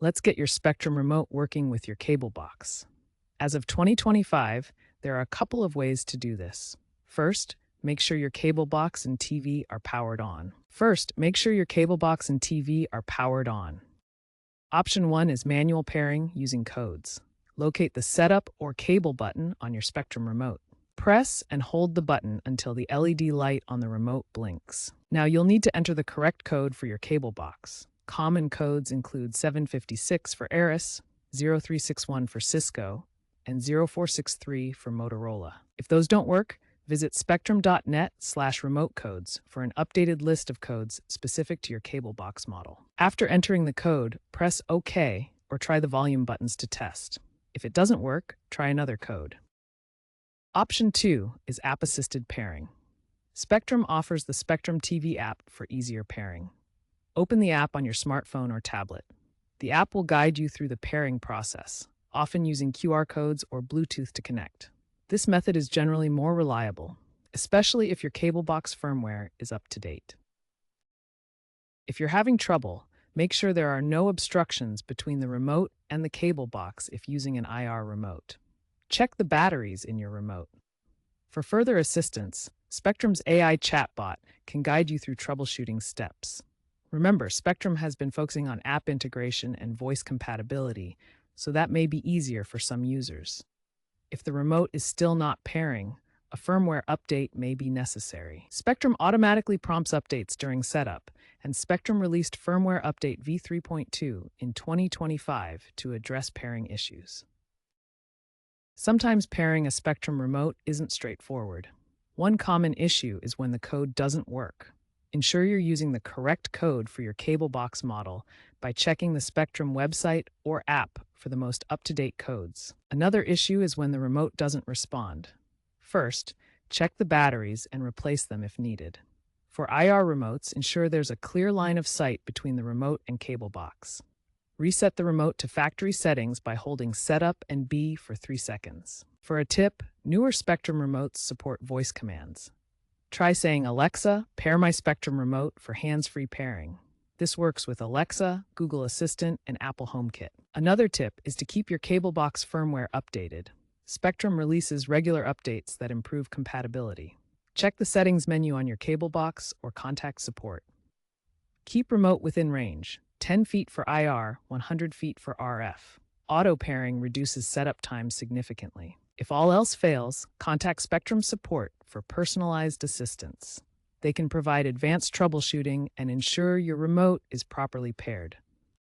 Let's get your Spectrum remote working with your cable box. As of 2025, there are a couple of ways to do this. First, make sure your cable box and TV are powered on. Option 1 is manual pairing using codes. Locate the Setup or Cable button on your Spectrum remote. Press and hold the button until the LED light on the remote blinks. Now you'll need to enter the correct code for your cable box. Common codes include 756 for Aris, 0361 for Cisco, and 0463 for Motorola. If those don't work, visit spectrum.net/remote codes for an updated list of codes specific to your cable box model. After entering the code, press OK or try the volume buttons to test. If it doesn't work, try another code. Option 2 is app-assisted pairing. Spectrum offers the Spectrum TV app for easier pairing. Open the app on your smartphone or tablet. The app will guide you through the pairing process, often using QR codes or Bluetooth to connect. This method is generally more reliable, especially if your cable box firmware is up to date. If you're having trouble, make sure there are no obstructions between the remote and the cable box if using an IR remote. Check the batteries in your remote. For further assistance, Spectrum's AI chatbot can guide you through troubleshooting steps. Remember, Spectrum has been focusing on app integration and voice compatibility, so that may be easier for some users. If the remote is still not pairing, a firmware update may be necessary. Spectrum automatically prompts updates during setup, and Spectrum released firmware update v3.2 in 2025 to address pairing issues. Sometimes pairing a Spectrum remote isn't straightforward. One common issue is when the code doesn't work. Ensure you're using the correct code for your cable box model by checking the Spectrum website or app for the most up-to-date codes. Another issue is when the remote doesn't respond. First, check the batteries and replace them if needed. For IR remotes, ensure there's a clear line of sight between the remote and cable box. Reset the remote to factory settings by holding Setup and B for 3 seconds. For a tip, newer Spectrum remotes support voice commands. Try saying, "Alexa, pair my Spectrum remote" for hands-free pairing. This works with Alexa, Google Assistant, and Apple HomeKit. Another tip is to keep your cable box firmware updated. Spectrum releases regular updates that improve compatibility. Check the settings menu on your cable box or contact support. Keep remote within range, 10 feet for IR, 100 feet for RF. Auto pairing reduces setup time significantly. If all else fails, contact Spectrum support for personalized assistance. They can provide advanced troubleshooting and ensure your remote is properly paired.